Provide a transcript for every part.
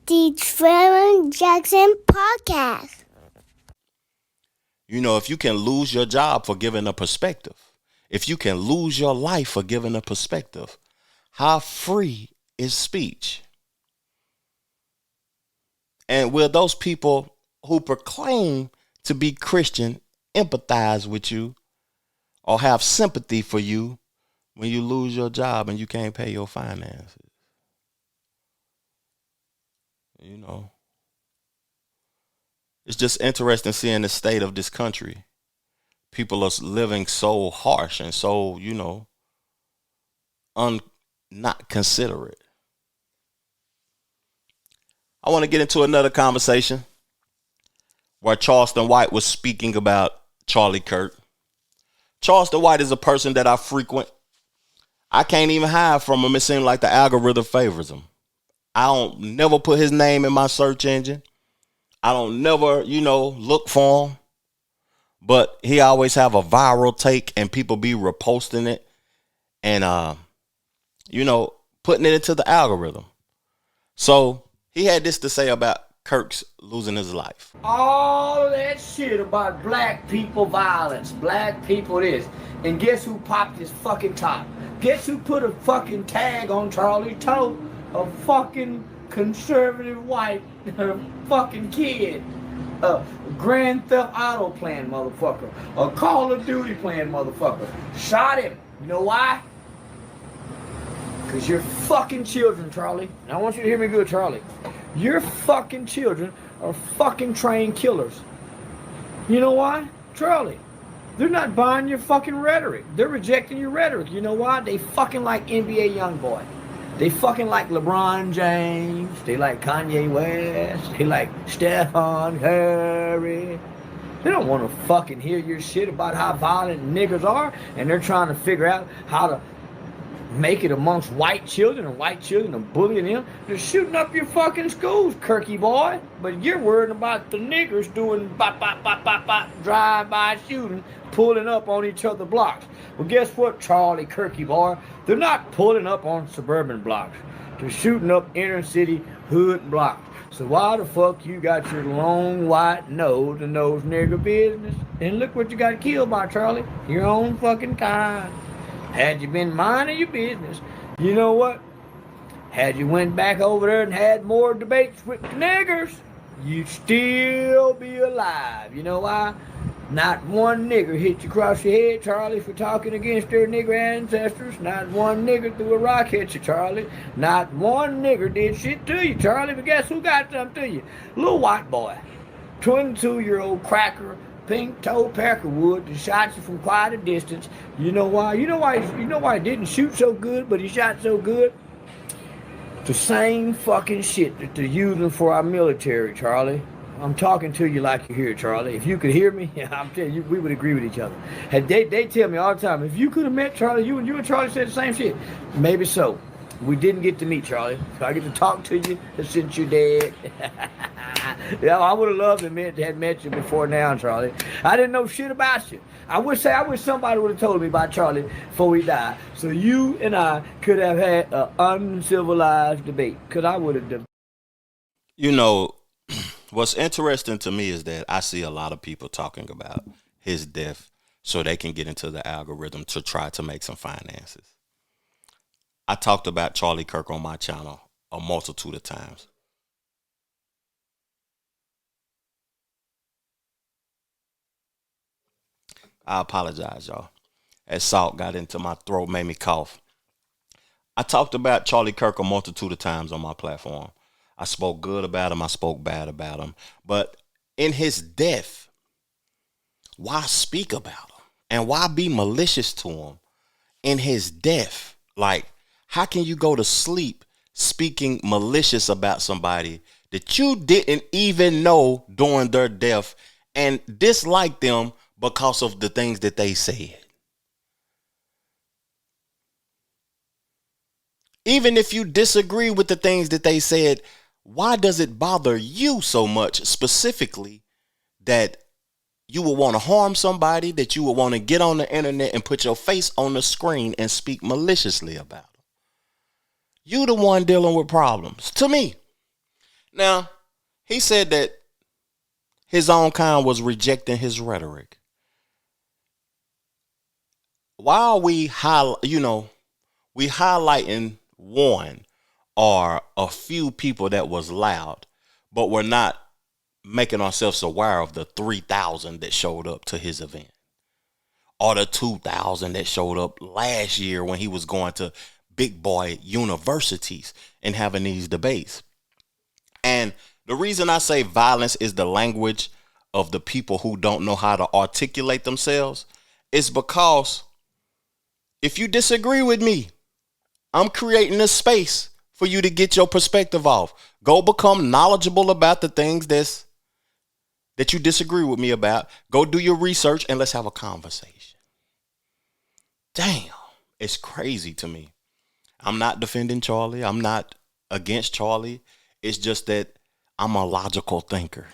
the Trevor Jackson Podcast. You know, if you can lose your job for giving a perspective, if you can lose your life for giving a perspective, how free is speech? And will those people who proclaim to be Christian empathize with you or have sympathy for you when you lose your job and you can't pay your finances? You know, it's just interesting seeing the state of this country. People are living so harsh and so, not considerate. I want to get into another conversation where Charleston White was speaking about Charlie Kirk. Charleston White is a person that I frequent. I can't even hide from him. It seems like the algorithm favors him. I don't never put his name in my search engine. I don't never, look for him. But he always have a viral take and people be reposting it and, putting it into the algorithm. So he had this to say about Kirk's losing his life. All that shit about black people violence, black people this. And guess who popped his fucking top? Guess who put a fucking tag on Charlie's toe? A fucking conservative white fucking kid. A Grand Theft Auto playing motherfucker. A Call of Duty playing motherfucker. Shot him. You know why? Because you're fucking children, Charlie. And I want you to hear me good, Charlie. Your fucking children are fucking trained killers. You know why? Charlie. They're not buying your fucking rhetoric. They're rejecting your rhetoric. You know why? They fucking like NBA Youngboy. They fucking like LeBron James. They like Kanye West. They like Stephen Curry. They don't want to fucking hear your shit about how violent niggers are. And they're trying to figure out how to make it amongst white children are bullying them. They're shooting up your fucking schools, Kirky boy. But you're worried about the niggers doing drive-by shooting, pulling up on each other blocks. Well, guess what, Charlie Kirky boy? They're not pulling up on suburban blocks. They're shooting up inner city hood blocks. So why the fuck you got your long white nose and those nigger business? And look what you got killed by, Charlie. Your own fucking kind. Had you been minding your business, you know what? Had you went back over there and had more debates with the niggers, you'd still be alive. You know why? Not one nigger hit you across your head, Charlie, for talking against their nigger ancestors. Not one nigger threw a rock at you, Charlie. Not one nigger did shit to you, Charlie. But guess who got something to you? Little white boy. 22-year-old cracker, pink-toed Peckerwood that shot you from quite a distance. You know why? You know why he didn't shoot so good, but he shot so good? The same fucking shit that they're using for our military, Charlie. I'm talking to you like you hear, Charlie. If you could hear me, I'm telling you, we would agree with each other. And they tell me all the time, if you could have met Charlie, you and Charlie said the same shit. Maybe so. We didn't get to meet, Charlie. So I get to talk to you since you're dead. Yeah, I would have loved to have met you before now, Charlie. I didn't know shit about you. I wish somebody would have told me about Charlie before he died. So you and I could have had an uncivilized debate. Because I would have. What's interesting to me is that I see a lot of people talking about his death so they can get into the algorithm to try to make some finances. I talked about Charlie Kirk on my channel a multitude of times. I apologize, y'all. As salt got into my throat, made me cough. I talked about Charlie Kirk a multitude of times on my platform. I spoke good about him. I spoke bad about him. But in his death, why speak about him? And why be malicious to him in his death? Like, how can you go to sleep speaking malicious about somebody that you didn't even know during their death and dislike them because of the things that they said? Even if you disagree with the things that they said, why does it bother you so much specifically that you would want to harm somebody, that you would want to get on the internet and put your face on the screen and speak maliciously about them? You the one dealing with problems, to me. Now, he said that his own kind was rejecting his rhetoric. While we highlighting one or a few people that was loud, but we're not making ourselves aware of the 3,000 that showed up to his event, or the 2,000 that showed up last year when he was going to big boy universities and having these debates. And the reason I say violence is the language of the people who don't know how to articulate themselves is because if you disagree with me, I'm creating a space for you to get your perspective off. Go become knowledgeable about the things that you disagree with me about. Go do your research and let's have a conversation. Damn, it's crazy to me. I'm not defending Charlie. I'm not against Charlie. It's just that I'm a logical thinker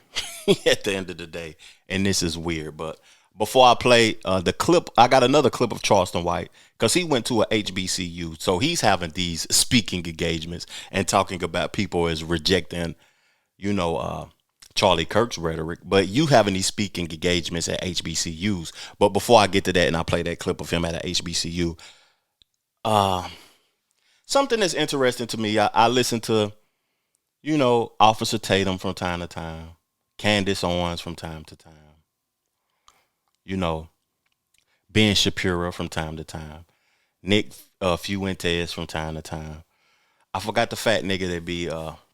at the end of the day. And this is weird. But before I play the clip, I got another clip of Charleston White because he went to a HBCU. So he's having these speaking engagements and talking about people as rejecting, Charlie Kirk's rhetoric. But you having these speaking engagements at HBCUs. But before I get to that and I play that clip of him at a HBCU, something that's interesting to me, I listen to, Officer Tatum from time to time, Candace Owens from time to time, Ben Shapiro from time to time, Nick Fuentes from time to time. I forgot the fat nigga that be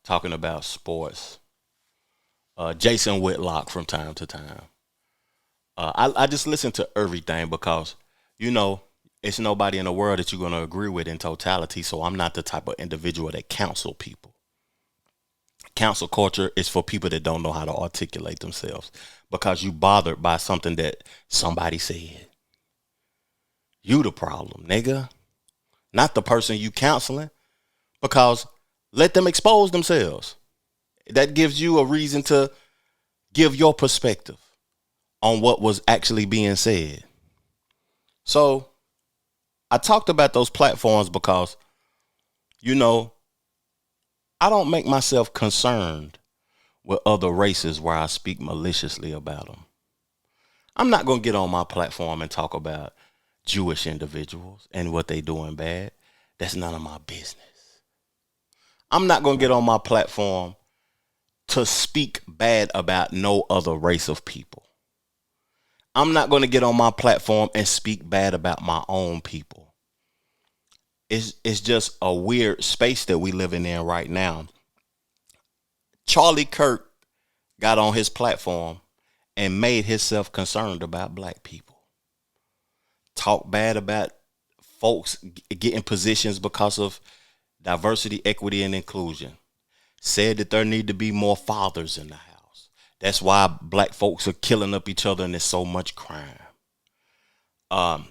talking about sports. Jason Whitlock from time to time. I just listen to everything because, it's nobody in the world that you're going to agree with in totality. So I'm not the type of individual that counsel people. Counsel culture is for people that don't know how to articulate themselves because you bothered by something that somebody said. You the problem, nigga. Not the person you counseling, because let them expose themselves. That gives you a reason to give your perspective on what was actually being said. So I talked about those platforms because, I don't make myself concerned with other races where I speak maliciously about them. I'm not going to get on my platform and talk about Jewish individuals and what they doing bad. That's none of my business. I'm not going to get on my platform to speak bad about no other race of people. I'm not going to get on my platform and speak bad about my own people. It's just a weird space that we living in right now. Charlie Kirk got on his platform and made himself concerned about black people. Talk bad about folks getting positions because of diversity, equity, and inclusion. Said that there need to be more fathers in the house. That's why black folks are killing up each other and there's so much crime.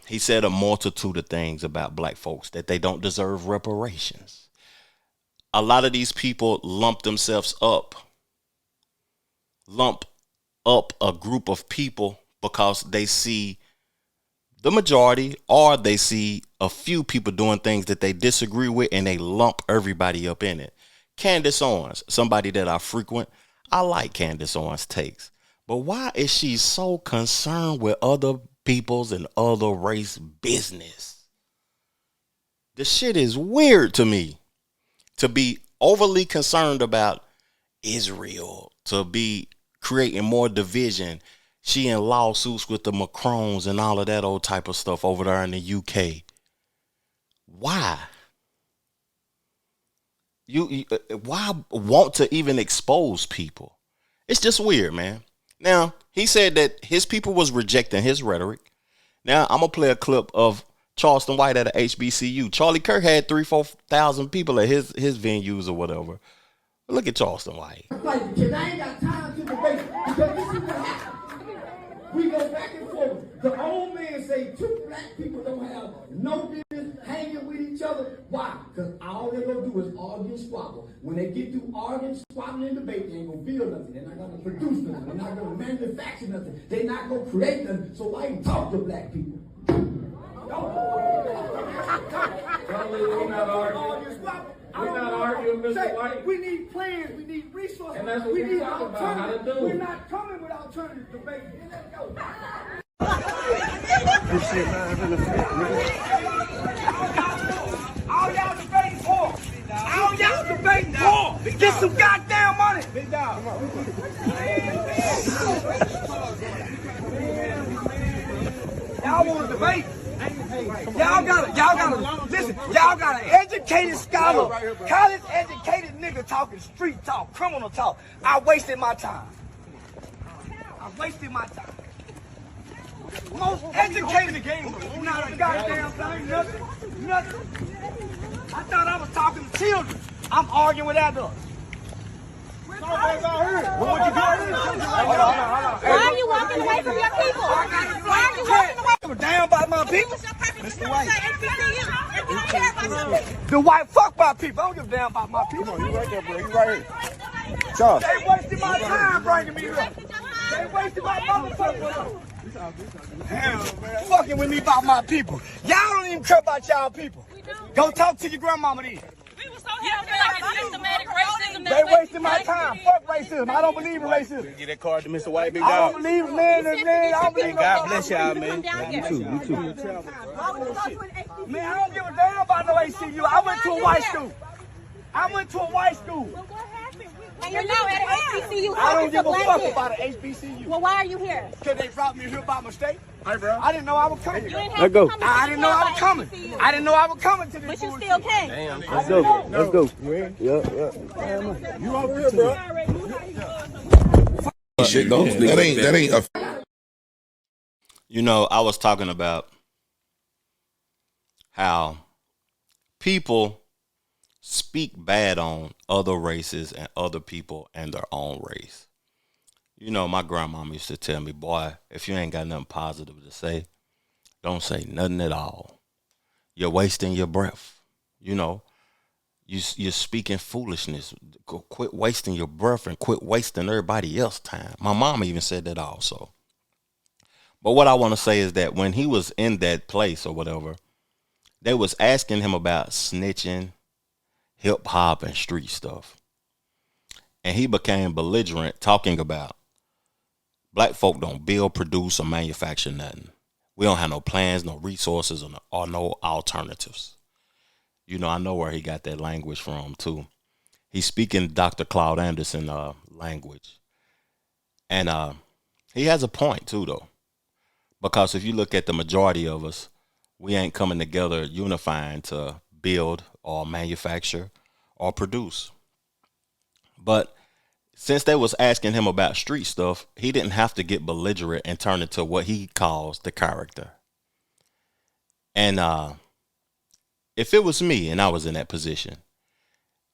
He said a multitude of things about black folks, that they don't deserve reparations. A lot of these people lump up a group of people because they see the majority or they see a few people doing things that they disagree with and they lump everybody up in it. Candace Owens, somebody that I frequent, I like Candace Owens' takes. But why is she so concerned with other people's and other race business? The shit is weird to me. To be overly concerned about Israel, to be creating more division. She in lawsuits with the Macrons and all of that old type of stuff over there in the UK. Why? Why want to even expose people? It's just weird, man. Now, he said that his people was rejecting his rhetoric. Now, I'm going to play a clip of Charleston White at a HBCU. Charlie Kirk had 3,000-4,000 people at his venues or whatever. Look at Charleston White. Like, I ain't got time to debate because this is what happens. We go back and forth. The old man say two black people don't have no business hanging with each other. Why? Because all they're going to do is argue and squabble. When they get through arguing, squabbling, and debate, they ain't going to build nothing. They're not going to produce nothing. They're not going to manufacture nothing. They're not going to create nothing. So why even talk to black people? We're not arguing, Mr. White. We need plans. We need resources. that's what We we need talking about, how to alternative. do We're it. not coming with alternative debate. Let's go. All y'all debating for. All y'all debating for. Get some goddamn money. Big dog. Y'all want to debate? Y'all gotta, listen, y'all got an educated scholar, college educated nigga talking street talk, criminal talk. I wasted my time. Most educated game, not a goddamn thing, nothing. I thought I was talking to children. I'm arguing with adults. What would you do? Why are you walking away from your people? Why are you walking away? I'm down about my people. Mr. White. If you don't care about your people. The white fuck my people. I don't give a damn about my people. You right there, bro. You right here. Charles. They wasted my time bringing me here. They wasted my motherfucking time. Damn, man. Fucking with me about my people. Y'all don't even care about y'all people. Go talk to your grandmama then. We were so happy like it's systematic racism. They wasted my time. Fuck racism. I don't believe in racism. Get that card to Mr. White, big I dog. don't believe in man. I don't believe in God bless y'all, man. You too. Man, I don't give a damn about no HBCU. I went to a white school. And you're now at an HBCU. I don't give a black fuck kid. about an HBCU. Well, why are you here? Because they brought me here by mistake. Hey, bro. I didn't know I was coming. You didn't have Let's go. to come I didn't know I was coming. HBCU. I didn't know I was coming to this But you bullshit. still came. Let's go. Let's go. Yeah. You over here, bro. Shit, that ain't a. You know, I was talking about how people speak bad on other races and other people and their own race. You know, my grandmama used to tell me, boy, if you ain't got nothing positive to say, don't say nothing at all. You're wasting your breath. You know, you're speaking foolishness. Quit wasting your breath and quit wasting everybody else's time. My mom even said that also. But what I want to say is that when he was in that place or whatever, they was asking him about snitching, hip hop, and street stuff. And he became belligerent talking about black folk don't build, produce, or manufacture nothing. We don't have no plans, no resources, or no alternatives. You know, I know where he got that language from, too. He's speaking Dr. Claude Anderson language. And he has a point, too, though. Because if you look at the majority of us, we ain't coming together unifying to build or manufacture or produce. But since they was asking him about street stuff, he didn't have to get belligerent and turn it to what he calls the character. And if it was me and I was in that position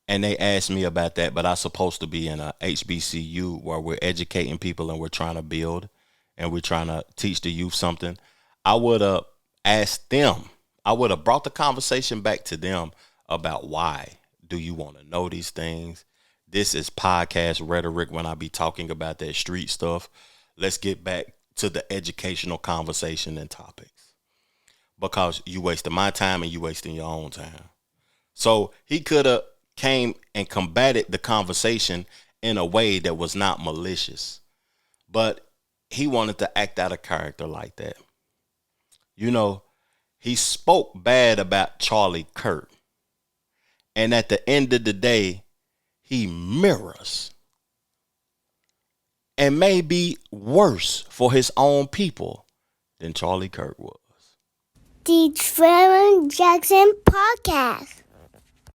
and they asked me about that, but I'm supposed to be in a HBCU where we're educating people and we're trying to build and we're trying to teach the youth something, I would have asked them. I would have brought the conversation back to them about why do you want to know these things? This is podcast rhetoric when I be talking about that street stuff. Let's get back to the educational conversation and topics. Because you wasted my time and you wasting your own time. So he could have came and combated the conversation in a way that was not malicious. But he wanted to act out of character like that. You know, he spoke bad about Charlie Kirk. And at the end of the day, he mirrors and may be worse for his own people than Charlie Kirk was. The Trevor Jackson Podcast.